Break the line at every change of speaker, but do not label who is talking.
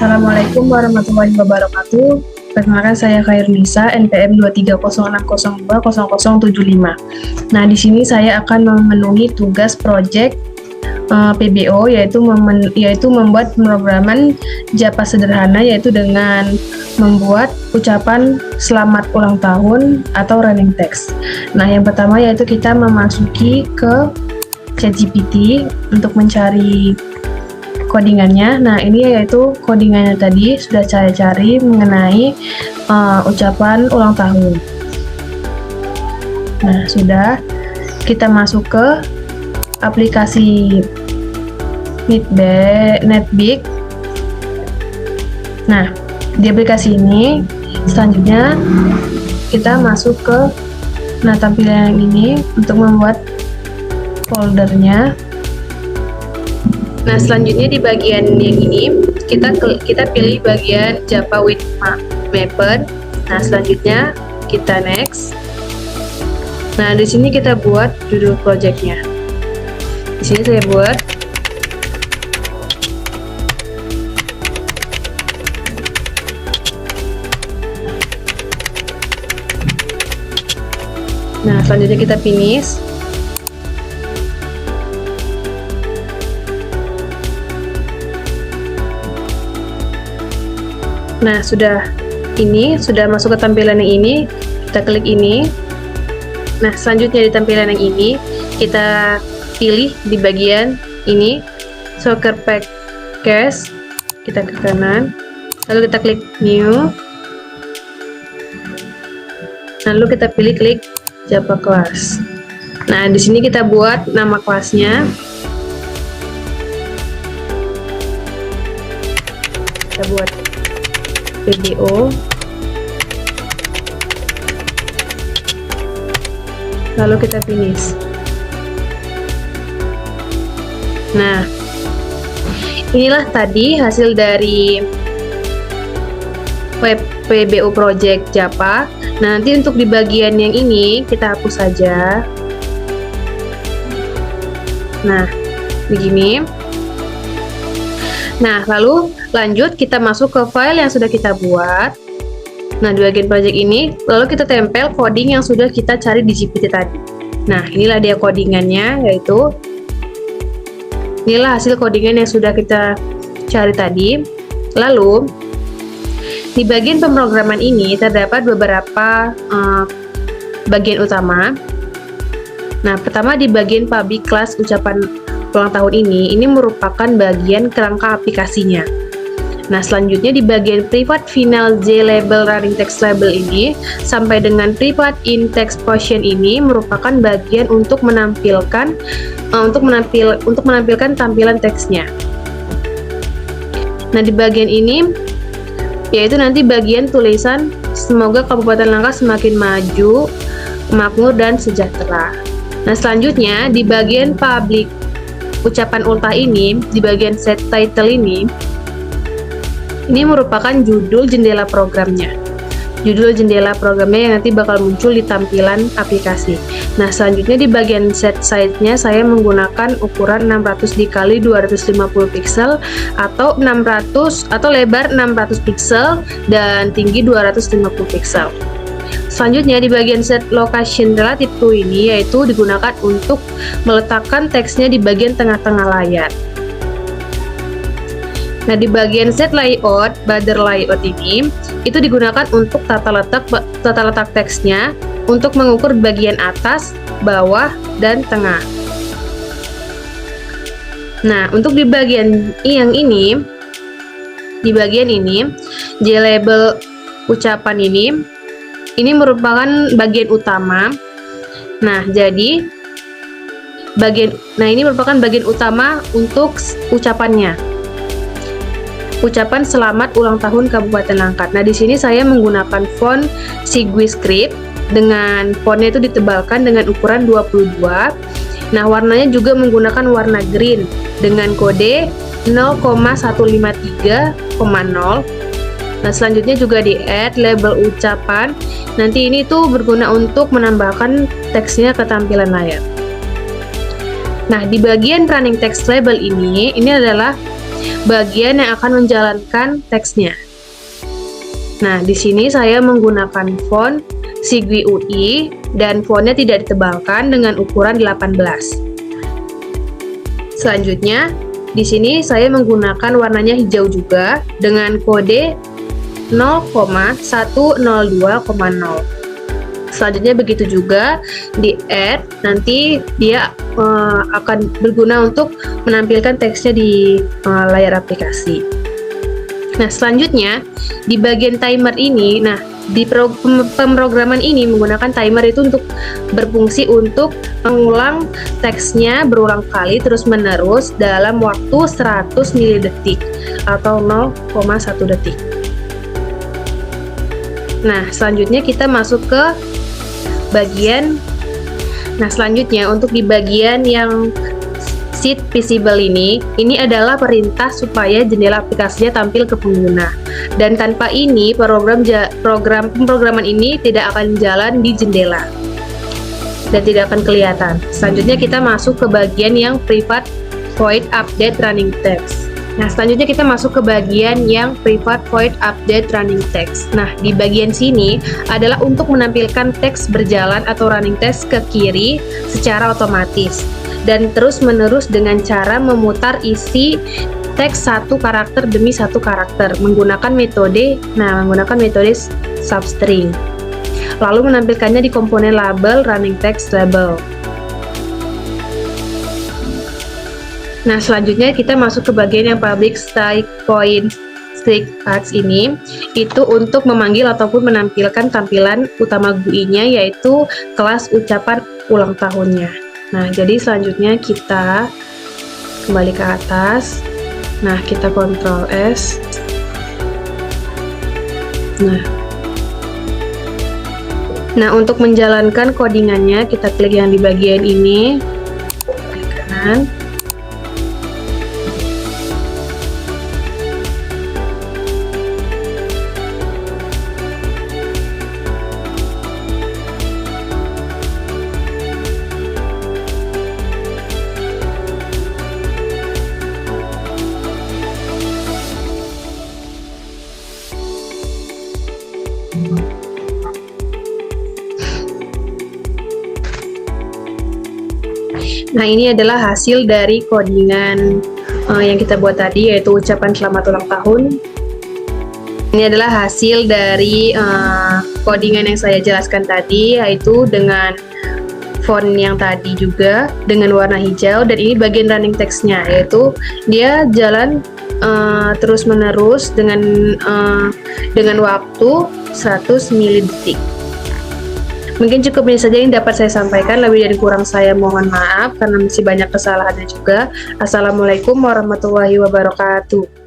Assalamualaikum warahmatullahi wabarakatuh. Perkenalkan saya Khairunisa, NPM 23060200075. Nah, di sini saya akan memenuhi tugas proyek PBO yaitu membuat pemrograman Japa sederhana, yaitu dengan membuat ucapan selamat ulang tahun atau running text. Nah, yang pertama yaitu kita memasuki ke ChatGPT untuk mencari codingannya. Nah, ini yaitu codingannya tadi sudah saya cari mengenai ucapan ulang tahun. Nah, sudah kita masuk ke aplikasi Netbeak. Nah, di aplikasi ini selanjutnya kita masuk ke tampilan yang ini untuk membuat foldernya. Nah, selanjutnya di bagian yang ini kita pilih bagian Japa with Maven. Nah, selanjutnya kita next. Nah, di sini kita buat judul projectnya. Di sini saya buat Nah, selanjutnya kita finish. Nah, sudah masuk ke tampilan yang ini, kita klik ini. Nah, selanjutnya di tampilan yang ini, kita pilih di bagian ini, Soccer Pack Cache, kita ke kanan, lalu kita klik New, lalu kita pilih klik Japa Class. Nah, di sini kita buat nama kelasnya. Kita buat PBO, lalu kita finish. Nah, inilah tadi hasil dari web PBO project Japa. Nah, nanti untuk di bagian yang ini kita hapus saja. Nah, begini. Nah, lalu lanjut kita masuk ke file yang sudah kita buat. Nah, di bagian project ini, lalu kita tempel coding yang sudah kita cari di GPT tadi. Nah, inilah dia codingannya, yaitu inilah hasil codingan yang sudah kita cari tadi. Lalu, di bagian pemrograman ini terdapat beberapa bagian utama. Nah, pertama di bagian public class ucapan ulang tahun ini merupakan bagian kerangka aplikasinya. Nah, selanjutnya di bagian private final J label running text label ini sampai dengan private in text portion ini merupakan bagian untuk menampilkan tampilan teksnya. Nah, di bagian ini yaitu nanti bagian tulisan semoga Kabupaten Langkat semakin maju, makmur dan sejahtera. Nah, selanjutnya di bagian public ucapan ultah ini, di bagian set title ini merupakan judul jendela programnya. Judul jendela programnya yang nanti bakal muncul di tampilan aplikasi. Nah, selanjutnya di bagian set size-nya saya menggunakan ukuran 600 dikali 250 pixel atau lebar 600 pixel dan tinggi 250 pixel. Selanjutnya di bagian set location relative to ini yaitu digunakan untuk meletakkan teksnya di bagian tengah-tengah layar. Nah, di bagian set layout, border layout ini itu digunakan untuk tata letak teksnya untuk mengukur bagian atas, bawah, dan tengah. Nah, untuk di bagian yang ini, J label ucapan ini merupakan bagian utama. Nah, jadi ini merupakan bagian utama untuk ucapannya. Ucapan selamat ulang tahun Kabupaten Langkat. Nah, di sini saya menggunakan font Sigui Script dengan fontnya itu ditebalkan dengan ukuran 22. Nah, warnanya juga menggunakan warna green dengan kode 0,153,0. Nah, selanjutnya juga di add label ucapan. Nanti ini tuh berguna untuk menambahkan teksnya ke tampilan layar. Nah, di bagian running text label ini adalah bagian yang akan menjalankan teksnya. Nah, di sini saya menggunakan font Sigwi UI dan fontnya tidak ditebalkan dengan ukuran 18. Selanjutnya, di sini saya menggunakan warnanya hijau juga dengan kode 0,102,0. Selanjutnya begitu juga di add, nanti dia akan berguna untuk menampilkan teksnya di layar aplikasi. Nah, selanjutnya di bagian timer ini, di pemrograman ini menggunakan timer itu untuk berfungsi untuk mengulang teksnya berulang kali terus-menerus dalam waktu 100 milidetik atau 0,1 detik. Nah, selanjutnya kita masuk ke bagian, selanjutnya untuk di bagian yang Sheet Visible ini adalah perintah supaya jendela aplikasinya tampil ke pengguna. Dan tanpa ini, pemrograman ini tidak akan jalan di jendela dan tidak akan kelihatan. Selanjutnya kita masuk ke bagian yang Private Void Update Running Text. Nah, selanjutnya kita masuk ke bagian yang Private Void Update Running Text. Nah, di bagian sini adalah untuk menampilkan teks berjalan atau running text ke kiri secara otomatis dan terus-menerus dengan cara memutar isi teks satu karakter demi satu karakter menggunakan metode substring. Lalu menampilkannya di komponen label running text label. Nah, selanjutnya kita masuk ke bagian yang public static point strict tags ini, itu untuk memanggil ataupun menampilkan tampilan utama GUI-nya, yaitu kelas ucapan ulang tahunnya. Nah, jadi selanjutnya kita kembali ke atas. Nah, kita Ctrl S. Nah, untuk menjalankan codingannya, kita klik yang di bagian ini, klik kanan. Nah, ini adalah hasil dari codingan yang kita buat tadi, yaitu ucapan selamat ulang tahun. Ini adalah hasil dari codingan yang saya jelaskan tadi, yaitu dengan font yang tadi juga dengan warna hijau, dan ini bagian running text-nya, yaitu dia jalan terus-menerus dengan waktu 100 milidetik. Mungkin cukup ini saja yang dapat saya sampaikan. Lebih dan kurang saya mohon maaf karena masih banyak kesalahannya juga. Assalamualaikum warahmatullahi wabarakatuh.